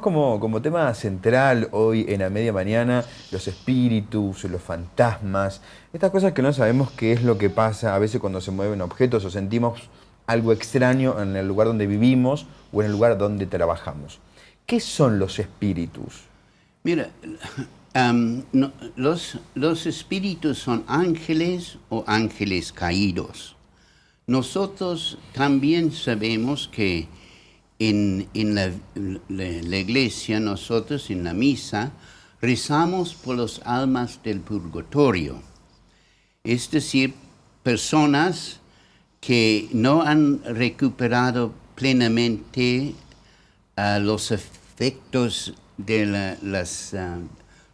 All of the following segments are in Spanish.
Como tema central hoy en la media mañana, los espíritus, los fantasmas, estas cosas que no sabemos qué es lo que pasa a veces cuando se mueven objetos o sentimos algo extraño en el lugar donde vivimos o en el lugar donde trabajamos. ¿Qué son los espíritus? Mira, los espíritus son ángeles o ángeles caídos. Nosotros también sabemos que en la iglesia, nosotros en la misa, rezamos por las almas del purgatorio. Es decir, personas que no han recuperado plenamente los efectos de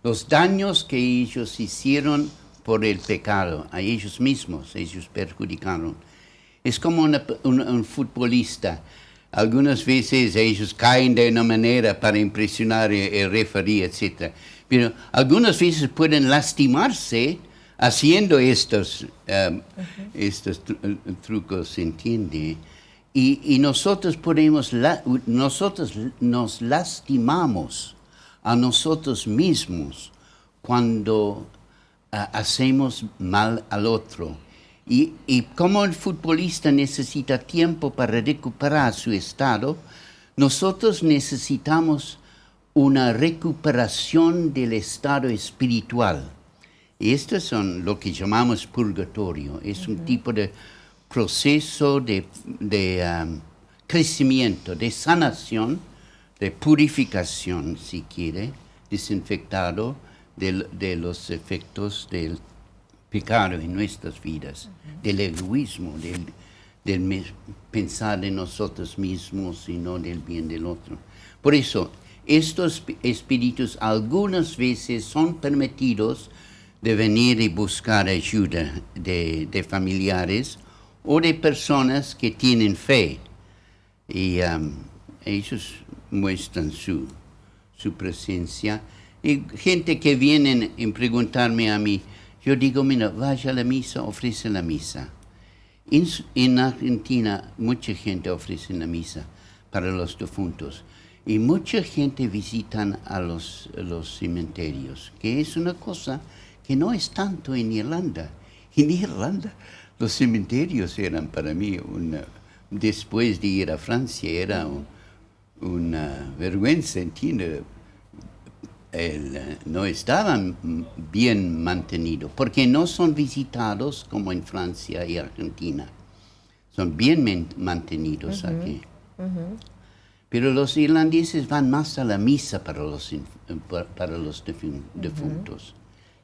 los daños que ellos hicieron por el pecado, a ellos mismos, ellos perjudicaron. Es como un futbolista. Algunas veces ellos caen de una manera para impresionar el referee, etc. Pero algunas veces pueden lastimarse haciendo estos trucos, ¿entiende? Y nosotros nos lastimamos a nosotros mismos cuando hacemos mal al otro. Y como el futbolista necesita tiempo para recuperar su estado, nosotros necesitamos una recuperación del estado espiritual. Y estos son lo que llamamos purgatorio. Es un tipo de proceso de crecimiento, de sanación, de purificación, si quiere, desinfectado de los efectos del pecado en nuestras vidas, del egoísmo, del pensar en nosotros mismos y no del bien del otro. Por eso, estos espíritus algunas veces son permitidos de venir y buscar ayuda de familiares o de personas que tienen fe. Y ellos muestran su presencia. Y gente que viene a preguntarme a mí, yo digo, mira, vaya a la misa, ofrece la misa. En Argentina, mucha gente ofrece la misa para los difuntos. Y mucha gente visita a los cementerios, que es una cosa que no es tanto en Irlanda. En Irlanda, los cementerios eran para mí, después de ir a Francia, era una vergüenza, ¿entiendes? No estaban bien mantenidos, porque no son visitados como en Francia y Argentina. Son bien mantenidos aquí. Pero los irlandeses van más a la misa para los difuntos,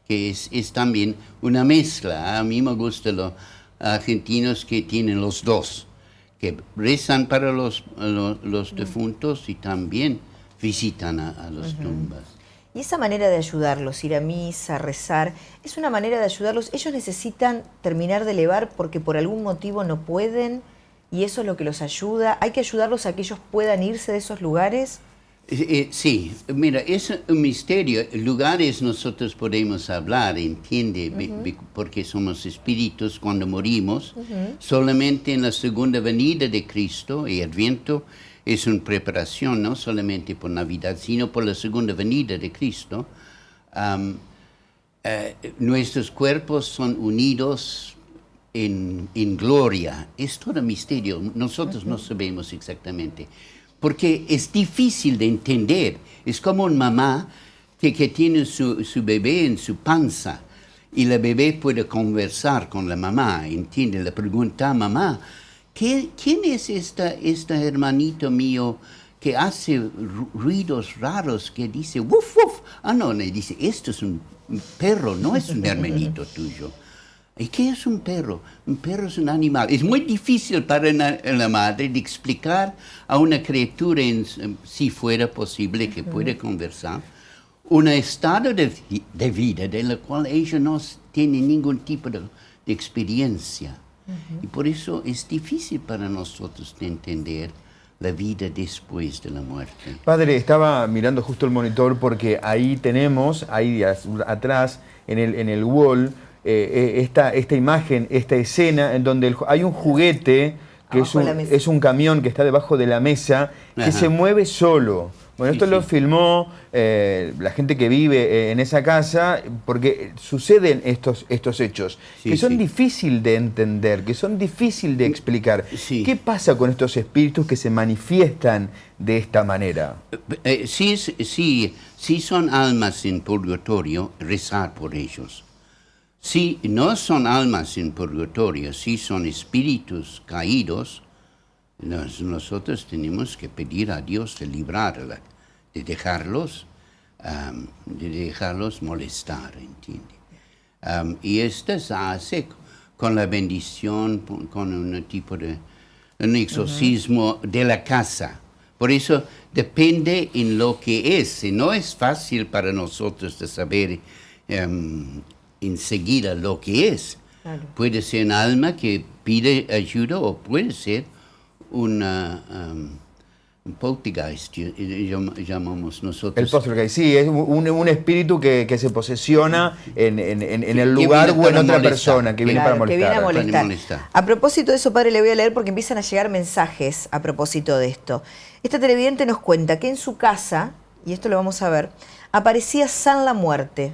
que es también una mezcla. A mí me gustan los argentinos que tienen los dos, que rezan para los difuntos y también visitan a las tumbas. Y esa manera de ayudarlos, ir a misa, rezar, es una manera de ayudarlos. Ellos necesitan terminar de elevar porque por algún motivo no pueden y eso es lo que los ayuda. ¿Hay que ayudarlos a que ellos puedan irse de esos lugares? Sí, mira, es un misterio. Lugares nosotros podemos hablar, ¿entiende? Porque somos espíritus cuando morimos. Solamente en la segunda venida de Cristo y Adviento es una preparación, no solamente por Navidad, sino por la segunda venida de Cristo. Nuestros cuerpos son unidos en gloria. Es todo misterio. Nosotros no sabemos exactamente. Porque es difícil de entender. Es como una mamá que tiene su bebé en su panza y la bebé puede conversar con la mamá, ¿entiende? Le pregunta a mamá, ¿quién es esta hermanito mío que hace ruidos raros, que dice, wuf, wuf? Ah, no, le dice, esto es un perro, no es un hermanito tuyo. ¿Y qué es un perro? Un perro es un animal. Es muy difícil para la madre de explicar a una criatura, si fuera posible que pueda conversar, un estado de vida de la cual ella no tiene ningún tipo de experiencia. Y por eso es difícil para nosotros de entender la vida después de la muerte. Padre, estaba mirando justo el monitor porque ahí tenemos, ahí atrás, en el wall, esta imagen, esta escena en donde hay un juguete que es un camión que está debajo de la mesa que se mueve solo. Bueno, esto Sí, lo sí. filmó la gente que vive en esa casa, porque suceden estos hechos, Sí, que son sí. difíciles de entender, que son difíciles de explicar. Sí. ¿Qué pasa con estos espíritus que se manifiestan de esta manera? Si son almas en purgatorio, rezar por ellos. Si no son almas en purgatorio, si son espíritus caídos, nosotros tenemos que pedir a Dios de librarla, de dejarlos molestar, ¿entiende? Y esto se hace con la bendición, con un tipo de un exorcismo de la casa. Por eso depende en lo que es. Y no es fácil para nosotros de saber enseguida lo que es. Claro. Puede ser un alma que pide ayuda o puede ser un poltergeist, llamamos nosotros. El poltergeist, sí, es un espíritu que se posesiona en el Que lugar viene o en para otra molestar. persona, que viene Claro, para que viene a molestar. molestar. molestar. A propósito de eso, padre, le voy a leer porque empiezan a llegar mensajes a propósito de esto. Esta televidente nos cuenta que en su casa, y esto lo vamos a ver, aparecía San la Muerte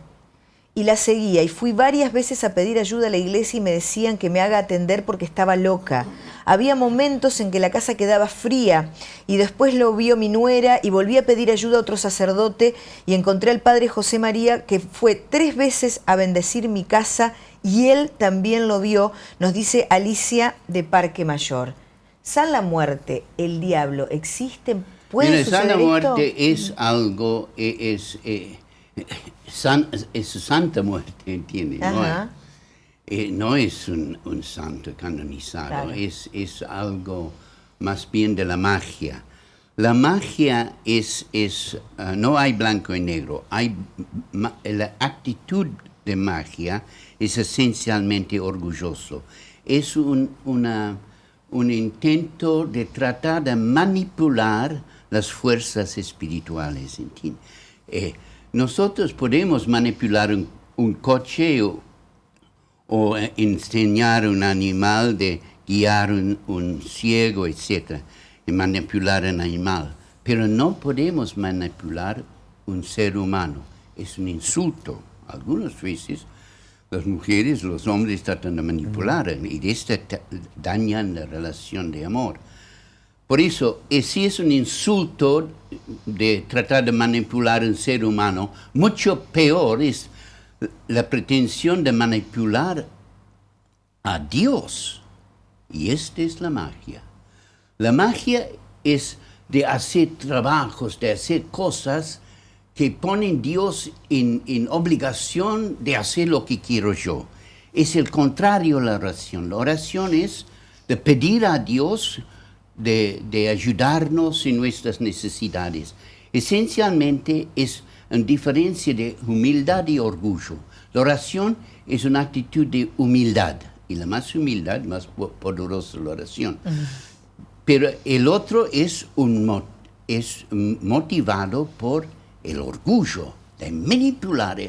y la seguía, y fui varias veces a pedir ayuda a la iglesia y me decían que me haga atender porque estaba loca. Había momentos en que la casa quedaba fría y después lo vio mi nuera y volví a pedir ayuda a otro sacerdote y encontré al padre José María, que fue 3 veces a bendecir mi casa y él también lo vio, nos dice Alicia de Parque Mayor. San la Muerte, el diablo, ¿existen? ¿Puede Mira, suceder Santa Muerte esto? es algo, es Santa Muerte, ¿entiendes? Ajá. No es un santo canonizado, Claro. es algo más bien de la magia. La magia no hay blanco y negro, la actitud de magia es esencialmente orgulloso. Es un intento de tratar de manipular las fuerzas espirituales, ¿entiendes? Nosotros podemos manipular un coche o enseñar a un animal de guiar un ciego, etc., y manipular un animal. Pero no podemos manipular un ser humano. Es un insulto. Algunas veces las mujeres, los hombres tratan de manipular y de esto dañan la relación de amor. Por eso, si es un insulto de tratar de manipular un ser humano, mucho peor es la pretensión de manipular a Dios. Y esta es la magia. La magia es de hacer trabajos, de hacer cosas que ponen a Dios en obligación de hacer lo que quiero yo. Es el contrario a la oración. La oración es de pedir a Dios de ayudarnos en nuestras necesidades. Esencialmente es una diferencia de humildad y orgullo. La oración es una actitud de humildad, y la más humildad, más poderosa la oración. Pero el otro es motivado por el orgullo de manipular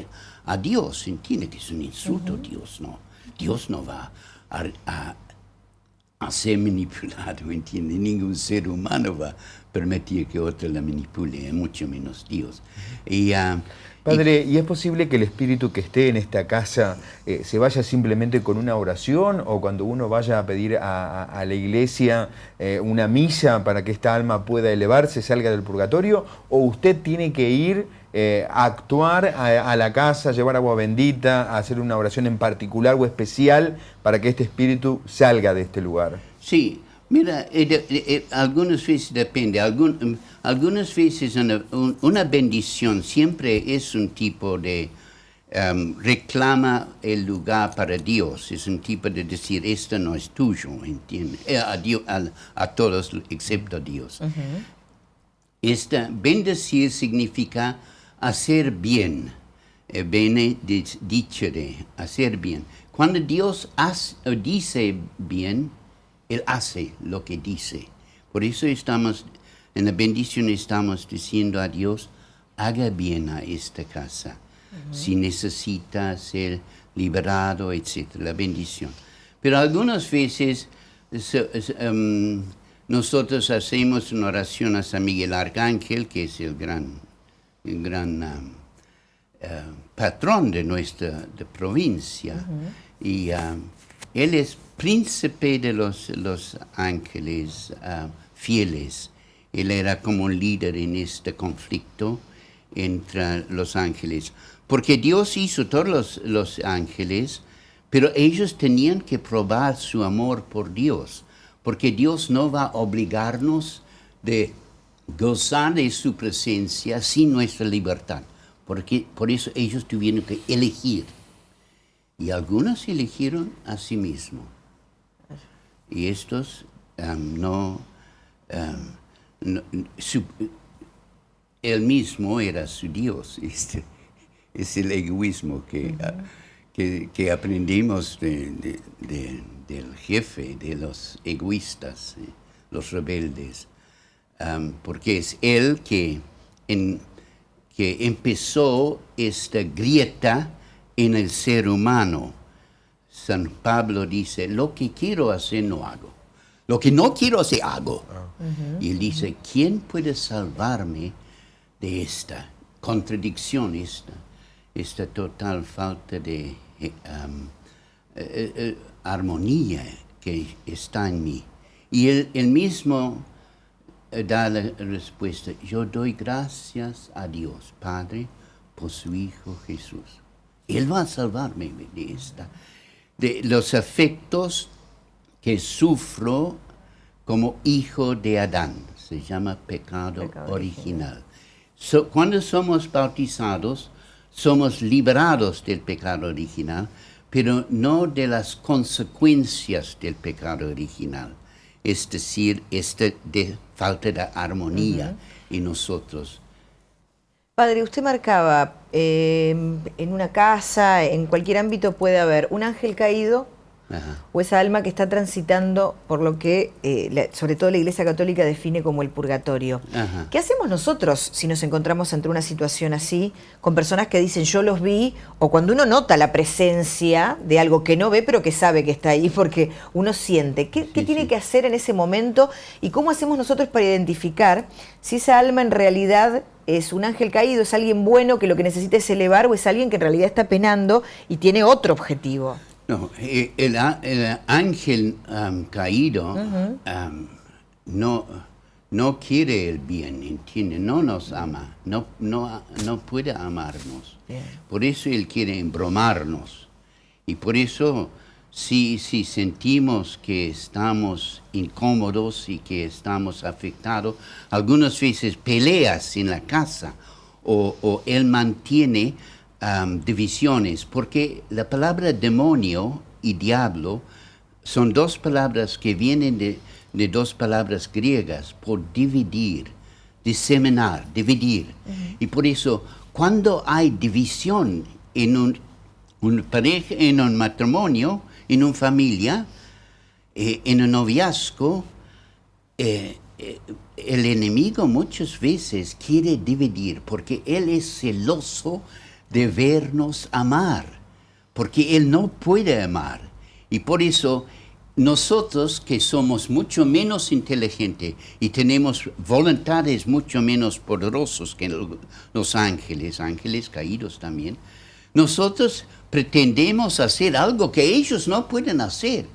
a Dios. Entiende que es un insulto. Dios no va a ser manipulado, ¿entiende? Ningún ser humano va a permitir que otro la manipule, mucho menos Dios. Padre, ¿y es posible que el espíritu que esté en esta casa se vaya simplemente con una oración, o cuando uno vaya a pedir a la iglesia una misa para que esta alma pueda elevarse, salga del purgatorio, o usted tiene que ir a actuar a la casa, llevar agua bendita, a hacer una oración en particular o especial para que este espíritu salga de este lugar? Sí, mira, algunas veces depende. Algunas veces una bendición siempre es un tipo de reclama el lugar para Dios. Es un tipo de decir, esto no es tuyo, ¿entiendes? A todos excepto a Dios. Bendecir significa hacer bien. Benedicere, hacer bien. Cuando Dios dice bien, Él hace lo que dice. Por eso en la bendición estamos diciendo a Dios, haga bien a esta casa. Si necesita ser liberado, etc. La bendición. Pero algunas veces nosotros hacemos una oración a San Miguel Arcángel, que es el gran patrón de nuestra provincia. Y él es príncipe de los ángeles fieles. Él era como un líder en este conflicto entre los ángeles. Porque Dios hizo todos los ángeles, pero ellos tenían que probar su amor por Dios. Porque Dios no va a obligarnos de gozar de su presencia sin nuestra libertad. Por eso ellos tuvieron que elegir. Y algunos eligieron a sí mismos. Y estos él mismo era su Dios. Es el egoísmo que aprendimos del jefe, de los egoístas, los rebeldes. Porque es él que empezó esta grieta en el ser humano. San Pablo dice, lo que quiero hacer no hago. Lo que no quiero hacer hago. Y él dice, ¿quién puede salvarme de esta contradicción, esta total falta de armonía que está en mí? Y él mismo da la respuesta, yo doy gracias a Dios, Padre, por su Hijo Jesús. Él va a salvarme de los efectos que sufro como hijo de Adán. Se llama pecado original. Cuando somos bautizados, somos liberados del pecado original, pero no de las consecuencias del pecado original. Es decir, de falta de armonía en nosotros. Padre, usted marcaba, en una casa, en cualquier ámbito puede haber un ángel caído o esa alma que está transitando por lo que, sobre todo la Iglesia Católica, define como el purgatorio. ¿Qué hacemos nosotros si nos encontramos ante una situación así, con personas que dicen yo los vi, o cuando uno nota la presencia de algo que no ve pero que sabe que está ahí porque uno siente? ¿Qué tiene que hacer en ese momento y cómo hacemos nosotros para identificar si esa alma en realidad es un ángel caído, es alguien bueno que lo que necesita es elevar, o es alguien que en realidad está penando y tiene otro objetivo? No, el ángel caído no quiere el bien, ¿entiende? No nos ama, no puede amarnos. Bien. Por eso él quiere embromarnos. Y por eso, si sentimos que estamos incómodos y que estamos afectados, algunas veces peleas en la casa, o él mantiene divisiones, porque la palabra demonio y diablo son dos palabras que vienen de dos palabras griegas, por dividir, diseminar, dividir. Y por eso, cuando hay división en una pareja, en un matrimonio, en una familia, en un noviazgo, el enemigo muchas veces quiere dividir, porque él es celoso de vernos amar, porque él no puede amar. Y por eso nosotros, que somos mucho menos inteligentes y tenemos voluntades mucho menos poderosos que los ángeles caídos también, nosotros pretendemos hacer algo que ellos no pueden hacer.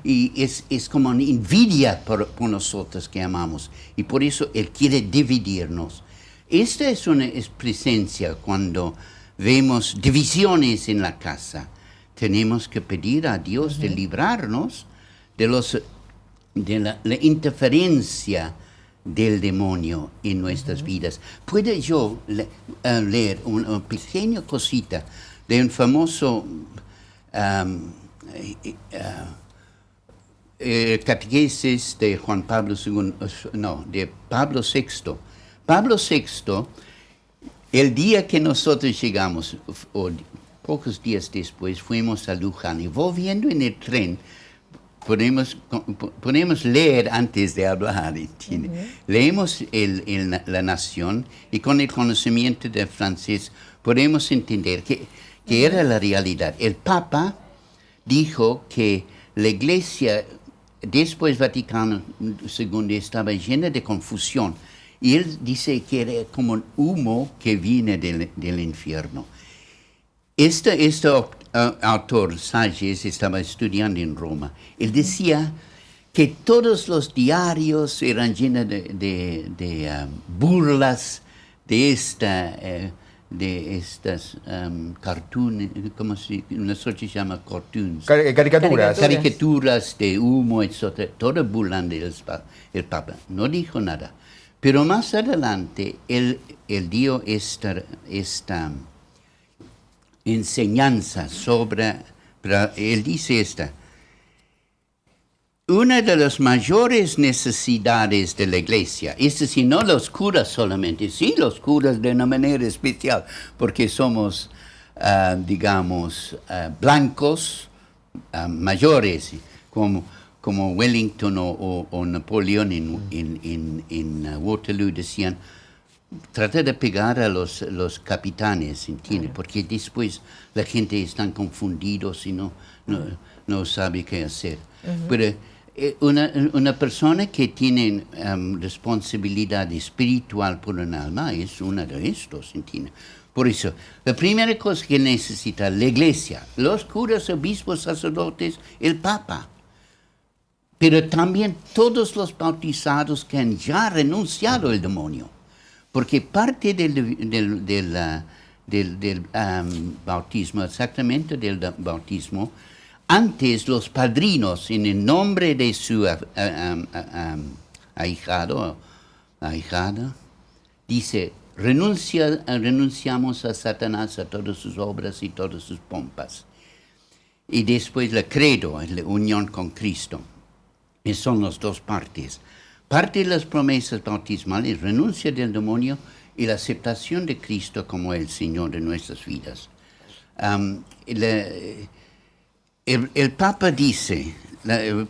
Y es como una envidia por nosotros que amamos. Y por eso él quiere dividirnos. Esta es una presencia cuando vemos divisiones en la casa. Tenemos que pedir a Dios de librarnos de la interferencia del demonio en nuestras vidas. ¿Puede yo leer una pequeña cosita de un famoso catequesis de Juan Pablo II, de Pablo VI. Pablo VI, el día que nosotros llegamos, o pocos días después, fuimos a Luján, y volviendo en el tren, podemos leer antes de hablar. Leemos La Nación, y con el conocimiento del francés podemos entender que era la realidad. El Papa dijo que la Iglesia después Vaticano II estaba lleno de confusión. Y él dice que era como un humo que viene del infierno. Este autor, Salles, estaba estudiando en Roma. Él decía que todos los diarios eran llenos de burlas de estas cartoons, como nosotros se llama cartoons. Caricaturas de humo, etc. Todo burlando el Papa. No dijo nada. Pero más adelante, él dio esta enseñanza él dice una de las mayores necesidades de la iglesia, es decir, no los curas solamente, sí los curas de una manera especial, porque somos, blancos, mayores, como Wellington o Napoleón en Waterloo decían, trata de pegar a los capitanes, ¿entiendes? Porque después la gente está confundidos y no sabe qué hacer. Pero una persona que tiene responsabilidad espiritual por un alma es una de estos, ¿entiendes? Por eso, la primera cosa que necesita la iglesia, los curas, obispos, sacerdotes, el Papa, pero también todos los bautizados que han ya renunciado al demonio. Porque parte del bautismo, el sacramento del bautismo, antes los padrinos, en el nombre de su ahijado, ahijada, dice, renunciamos a Satanás, a todas sus obras y todas sus pompas. Y después el credo, la unión con Cristo. Y son las dos partes. Parte de las promesas bautismales, renuncia del demonio y la aceptación de Cristo como el Señor de nuestras vidas. El Papa dice,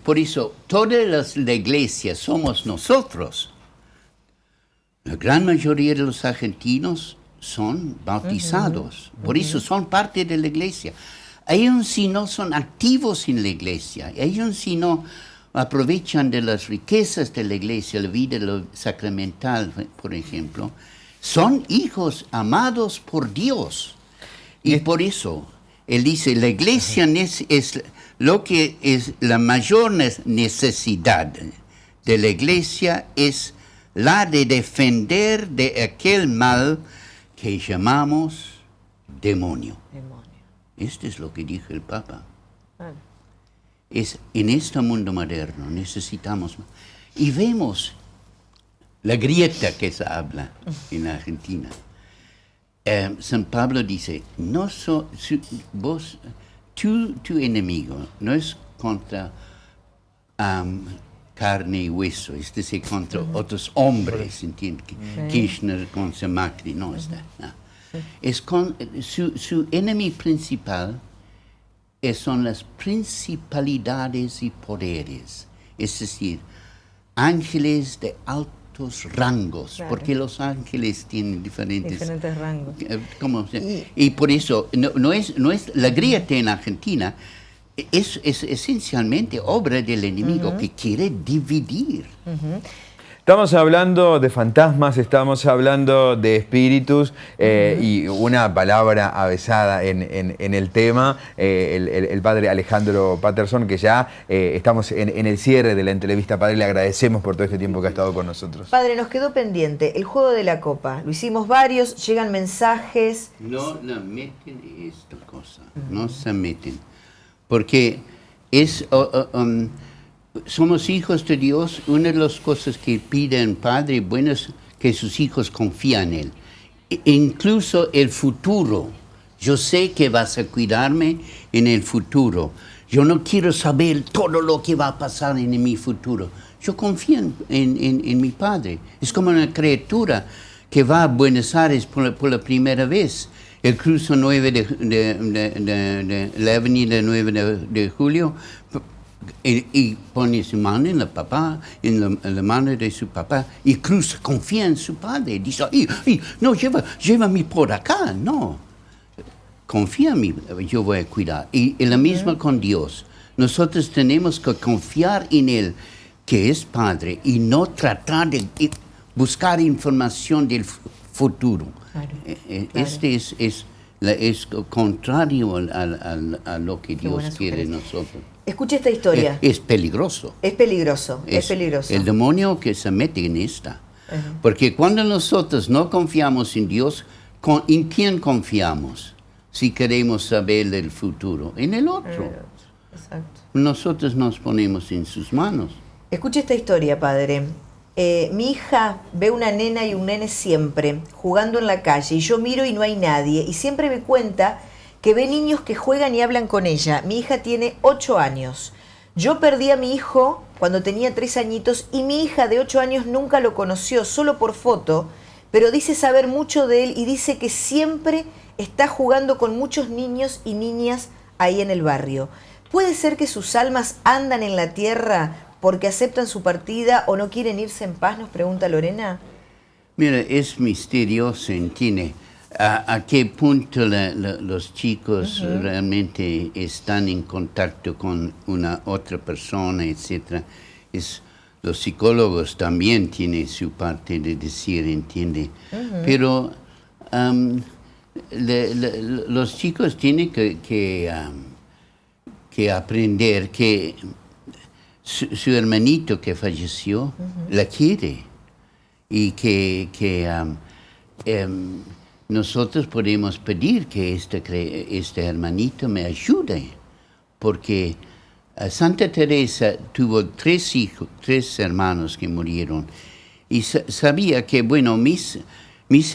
por eso toda la iglesia somos nosotros. La gran mayoría de los argentinos son bautizados, por eso son parte de la iglesia. Ellos si no son activos en la iglesia, ellos si no aprovechan de las riquezas de la iglesia, la vida sacramental, por ejemplo, son hijos amados por Dios. Y por eso, él dice, la iglesia es lo que es la mayor necesidad de la iglesia, es la de defender de aquel mal que llamamos demonio. Esto es lo que dijo el Papa. En este mundo moderno necesitamos, y vemos la grieta que se habla en Argentina. San Pablo dice, tu enemigo no es contra carne y hueso, es decir, contra otros hombres, ¿entiendes? Kirchner contra Macri, no está. No. Es con su enemigo principal. Son las principalidades y poderes, es decir, ángeles de altos rangos, claro. Porque los ángeles tienen diferentes rangos. Y por eso no es la grieta en Argentina es esencialmente obra del enemigo que quiere dividir. Estamos hablando de fantasmas, estamos hablando de espíritus y una palabra avesada en el tema, el padre Alejandro Patterson, que ya estamos en el cierre de la entrevista. Padre, le agradecemos por todo este tiempo que ha estado con nosotros. Padre, nos quedó pendiente el juego de la copa. Lo hicimos varios, llegan mensajes. No meten esta cosa, no se meten, porque es... somos hijos de Dios. Una de las cosas que pide un padre bueno es que sus hijos confíen en Él. Incluso el futuro. Yo sé que vas a cuidarme en el futuro. Yo no quiero saber todo lo que va a pasar en mi futuro. Yo confío en mi padre. Es como una criatura que va a Buenos Aires por la primera vez. El cruzo 9 de la avenida 9 de julio... Y pone su mano en la mano de su papá y cruza, confía en su padre. Dice, no, llévame por acá. No, confía en mí, yo voy a cuidar. Y la misma con Dios. Nosotros tenemos que confiar en Él, que es Padre, y no tratar de buscar información del futuro. Claro, Este es contrario a lo que Qué Dios buena quiere de sugerencia. nosotros. Escuche esta historia. Es peligroso. Es peligroso, es peligroso. El demonio que se mete en esta. Porque cuando nosotros no confiamos en Dios, ¿en quién confiamos? Si queremos saber del futuro, en el otro. Exacto. Nosotros nos ponemos en sus manos. Escuche esta historia, padre. Mi hija ve una nena y un nene siempre jugando en la calle y yo miro y no hay nadie y siempre me cuenta que ve niños que juegan y hablan con ella. Mi hija tiene 8 años. Yo perdí a mi hijo cuando tenía 3 añitos y mi hija de 8 años nunca lo conoció, solo por foto, pero dice saber mucho de él y dice que siempre está jugando con muchos niños y niñas ahí en el barrio. ¿Puede ser que sus almas andan en la tierra porque aceptan su partida o no quieren irse en paz? Nos pregunta Lorena. Mira, es misterioso, ¿entiende? ¿A qué punto los chicos realmente están en contacto con una otra persona, etcétera? Los psicólogos también tienen su parte de decir, ¿entiende? Pero los chicos tienen que aprender que su hermanito que falleció la quiere y que nosotros podemos pedir que este hermanito me ayude, porque Santa Teresa tuvo 3 hijos, 3 hermanos que murieron, y sabía que, bueno, mis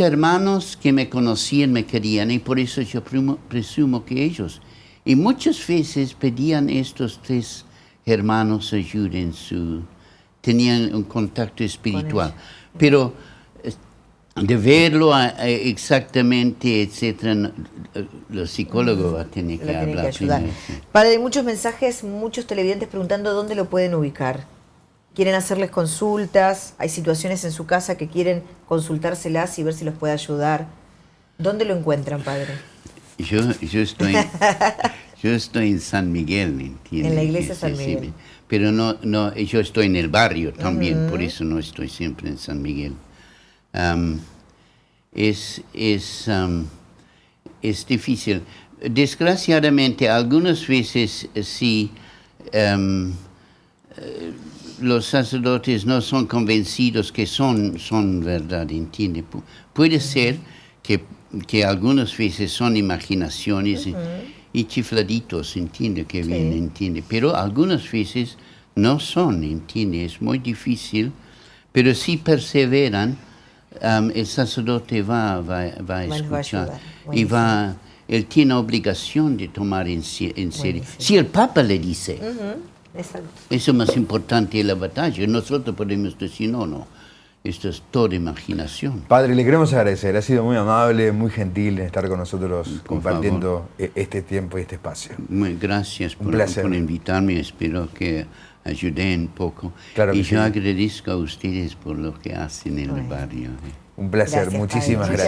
hermanos que me conocían me querían, y por eso yo presumo que ellos. Y muchas veces pedían estos 3 hermanos ayuda tenían un contacto espiritual. Pero de verlo exactamente, etcétera, los psicólogos van a tener que hablar. Que ayudar. Padre, hay muchos mensajes, muchos televidentes preguntando dónde lo pueden ubicar. Quieren hacerles consultas, hay situaciones en su casa que quieren consultárselas y ver si los puede ayudar. ¿Dónde lo encuentran, padre? Yo estoy en San Miguel, ¿entiendes? En la iglesia San Miguel. Sí, pero no, yo estoy en el barrio también, por eso no estoy siempre en San Miguel. Es difícil. Desgraciadamente, algunas veces sí, los sacerdotes no son convencidos que son verdad, ¿entiende? Puede ser que algunas veces son imaginaciones y chifladitos, ¿entiende? Que vienen, ¿entiende? Pero algunas veces no son, ¿entiende? Es muy difícil, pero si perseveran, el sacerdote va a escuchar y él tiene obligación de tomar en serio. Si el Papa le dice, Exacto. eso es más importante de la batalla, nosotros podemos decir, no, esto es toda imaginación. Padre, le queremos agradecer, ha sido muy amable, muy gentil en estar con nosotros compartiendo este tiempo y este espacio. Gracias por invitarme, espero que ayudé un poco. Claro que y yo sí. agradezco a ustedes por lo que hacen en el barrio. Un placer, Gracias, muchísimas padre. gracias.